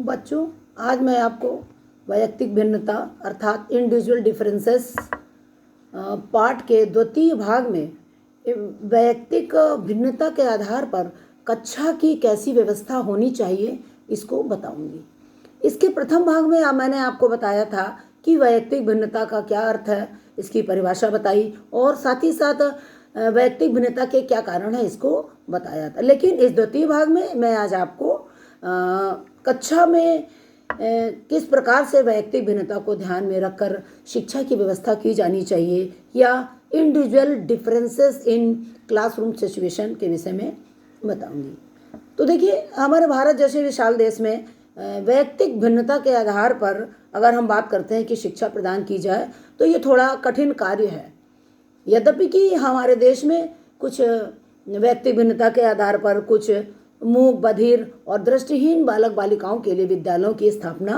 बच्चों, आज मैं आपको वैयक्तिक भिन्नता अर्थात इंडिविजुअल डिफरेंसेस पाठ के द्वितीय भाग में वैयक्तिक भिन्नता के आधार पर कक्षा की कैसी व्यवस्था होनी चाहिए इसको बताऊंगी। इसके प्रथम भाग में मैंने आपको बताया था कि वैयक्तिक भिन्नता का क्या अर्थ है, इसकी परिभाषा बताई और साथ ही साथ वैयक्तिक भिन्नता के क्या कारण है इसको बताया था। लेकिन इस द्वितीय भाग में मैं आज आपको कक्षा में किस प्रकार से वैयक्तिक भिन्नता को ध्यान में रखकर शिक्षा की व्यवस्था की जानी चाहिए या individual differences in classroom situation के विषय में बताऊंगी। तो देखिए, हमारे भारत जैसे विशाल देश में वैयक्तिक भिन्नता के आधार पर अगर हम बात करते हैं कि शिक्षा प्रदान की जाए तो ये थोड़ा कठिन कार्य है। यद्यपि कि हमारे देश में कुछ वैयक्तिक भिन्नता के आधार पर कुछ मूक, बधिर और दृष्टिहीन बालक बालिकाओं के लिए विद्यालयों की स्थापना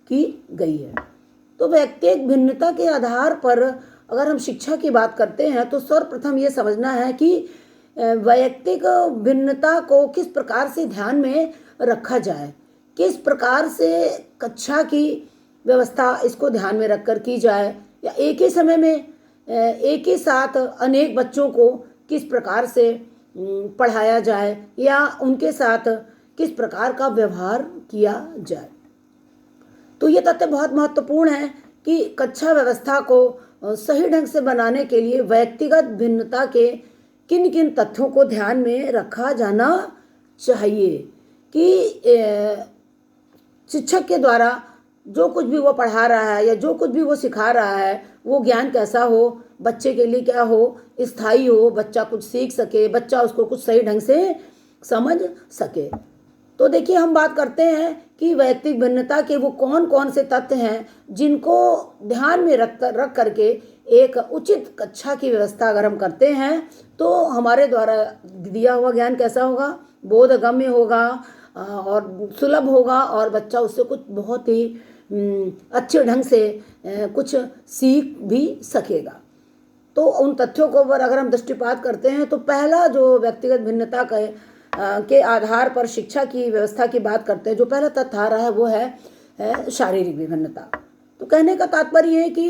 की गई है। तो वैयक्तिक भिन्नता के आधार पर अगर हम शिक्षा की बात करते हैं तो सर्वप्रथम ये समझना है कि वैयक्तिक भिन्नता को किस प्रकार से ध्यान में रखा जाए, किस प्रकार से कक्षा की व्यवस्था इसको ध्यान में रखकर की जाए या एक ही समय में एक ही साथ अनेक बच्चों को किस प्रकार से पढ़ाया जाए या उनके साथ किस प्रकार का व्यवहार किया जाए। तो ये तथ्य बहुत महत्वपूर्ण है कि कक्षा व्यवस्था को सही ढंग से बनाने के लिए व्यक्तिगत भिन्नता के किन किन तथ्यों को ध्यान में रखा जाना चाहिए कि शिक्षक के द्वारा जो कुछ भी वो पढ़ा रहा है या जो कुछ भी वो सिखा रहा है वो ज्ञान कैसा हो, बच्चे के लिए क्या हो, स्थायी हो, बच्चा कुछ सीख सके, बच्चा उसको कुछ सही ढंग से समझ सके। तो देखिए, हम बात करते हैं कि वैयक्तिक भिन्नता के वो कौन कौन से तथ्य हैं जिनको ध्यान में रख करके एक उचित कक्षा की व्यवस्था अगर हम करते हैं तो हमारे द्वारा दिया हुआ ज्ञान कैसा होगा, बोधगम्य होगा और सुलभ होगा और बच्चा उससे कुछ बहुत ही अच्छे ढंग से कुछ सीख भी सकेगा। तो उन तथ्यों को अगर हम दृष्टिपात करते हैं तो पहला जो व्यक्तिगत भिन्नता के आधार पर शिक्षा की व्यवस्था की बात करते हैं, जो पहला तथ्य आ रहा है वो है शारीरिक विभिन्नता। तो कहने का तात्पर्य है कि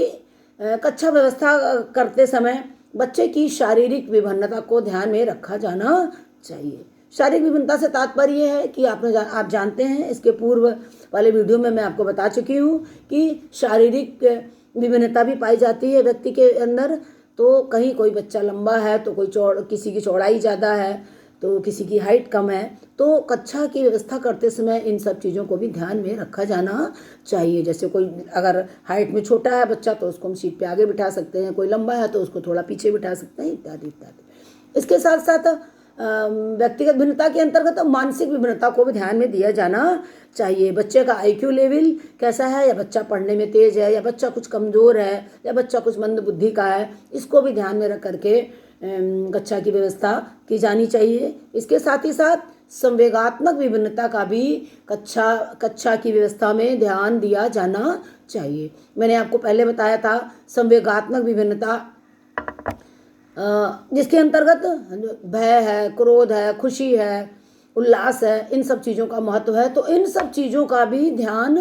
कक्षा व्यवस्था करते समय बच्चे की शारीरिक विभिन्नता को ध्यान में रखा जाना चाहिए। शारीरिक विभिन्नता से तात्पर्य है कि आप जानते हैं, इसके पूर्व वाले वीडियो में मैं आपको बता चुकी हूँ कि शारीरिक विभिन्नता भी पाई जाती है व्यक्ति के अंदर। तो कहीं कोई बच्चा लंबा है तो किसी की चौड़ाई ज़्यादा है तो किसी की हाइट कम है। तो कक्षा की व्यवस्था करते समय इन सब चीज़ों को भी ध्यान में रखा जाना चाहिए। जैसे कोई अगर हाइट में छोटा है बच्चा तो उसको हम सीट पे आगे बिठा सकते हैं, कोई लंबा है तो उसको थोड़ा पीछे बिठा सकते हैं, इत्यादि इत्यादि। इसके साथ साथ व्यक्तिगत भिन्नता के अंतर्गत मानसिक विभिन्नता को भी ध्यान में दिया जाना चाहिए। बच्चे का IQ लेवल कैसा है, या बच्चा पढ़ने में तेज है, या बच्चा कुछ कमज़ोर है, या बच्चा कुछ मंद बुद्धि का है, इसको भी ध्यान में रख करके कक्षा की व्यवस्था की जानी चाहिए। इसके साथ ही साथ संवेगात्मक विभिन्नता का भी कक्षा की व्यवस्था में ध्यान दिया जाना चाहिए। मैंने आपको पहले बताया था संवेगात्मक विभिन्नता जिसके अंतर्गत भय है, क्रोध है, खुशी है, उल्लास है, इन सब चीज़ों का महत्व है। तो इन सब चीज़ों का भी ध्यान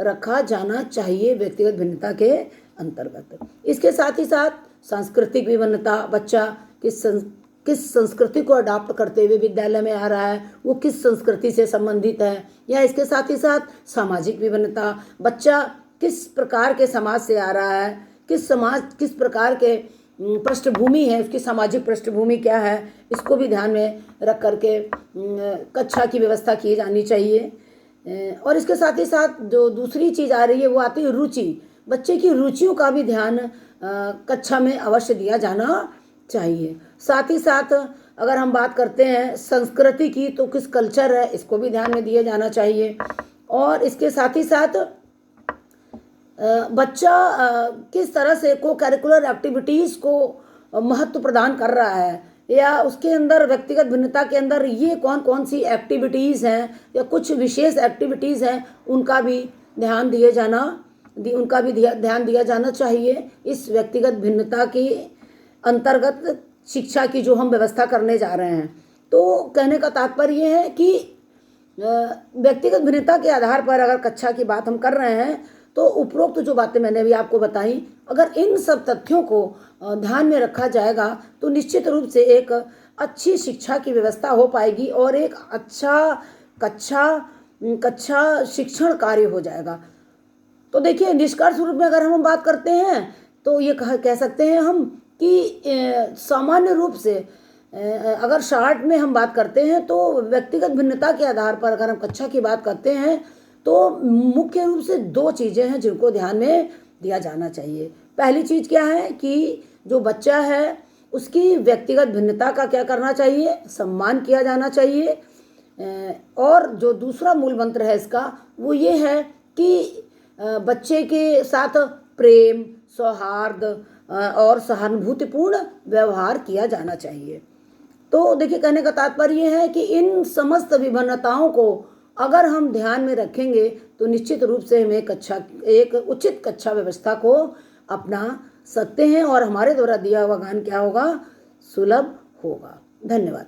रखा जाना चाहिए व्यक्तिगत भिन्नता के अंतर्गत। इसके साथ ही साथ सांस्कृतिक विभिन्नता, बच्चा किस संस्कृति को अडॉप्ट करते हुए विद्यालय में आ रहा है, वो किस संस्कृति से संबंधित है, या इसके साथ ही साथ सामाजिक विभिन्नता, बच्चा किस प्रकार के समाज से आ रहा है, किस प्रकार के पृष्ठभूमि है, उसकी सामाजिक पृष्ठभूमि क्या है, इसको भी ध्यान में रख करके कक्षा की व्यवस्था की जानी चाहिए। और इसके साथ ही साथ जो दूसरी चीज़ आ रही है वो आती है रुचि। बच्चे की रुचियों का भी ध्यान कक्षा में अवश्य दिया जाना चाहिए। साथ ही साथ अगर हम बात करते हैं संस्कृति की तो किस कल्चर है, इसको भी ध्यान में दिया जाना चाहिए। और इसके साथ ही साथ बच्चा किस तरह से को करिकुलर एक्टिविटीज़ को महत्व प्रदान कर रहा है, या उसके अंदर व्यक्तिगत भिन्नता के अंदर ये कौन कौन सी एक्टिविटीज़ हैं या कुछ विशेष एक्टिविटीज़ हैं, उनका भी ध्यान दिया जाना चाहिए। इस व्यक्तिगत भिन्नता के अंतर्गत शिक्षा की जो हम व्यवस्था करने जा रहे हैं। तो कहने का तात्पर्य है कि व्यक्तिगत भिन्नता के आधार पर अगर कक्षा की बात हम कर रहे हैं तो उपरोक्त जो बातें मैंने अभी आपको बताई, अगर इन सब तथ्यों को ध्यान में रखा जाएगा तो निश्चित रूप से एक अच्छी शिक्षा की व्यवस्था हो पाएगी और एक अच्छा कक्षा शिक्षण कार्य हो जाएगा। तो देखिए, निष्कर्ष रूप में अगर हम बात करते हैं तो ये कह सकते हैं हम कि सामान्य रूप से अगर शॉर्ट में हम बात करते हैं तो व्यक्तिगत भिन्नता के आधार पर अगर हम कक्षा की बात करते हैं तो मुख्य रूप से दो चीज़ें हैं जिनको ध्यान में दिया जाना चाहिए। पहली चीज़ क्या है कि जो बच्चा है उसकी व्यक्तिगत भिन्नता का क्या करना चाहिए, सम्मान किया जाना चाहिए। और जो दूसरा मूल मंत्र है इसका वो ये है कि बच्चे के साथ प्रेम, सौहार्द और सहानुभूतिपूर्ण व्यवहार किया जाना चाहिए। तो देखिए, कहने का तात्पर्य ये है कि इन समस्त विभिन्नताओं को अगर हम ध्यान में रखेंगे तो निश्चित रूप से हम एक उचित कक्षा व्यवस्था को अपना सकते हैं और हमारे द्वारा दिया हुआ ज्ञान क्या होगा, सुलभ होगा। धन्यवाद।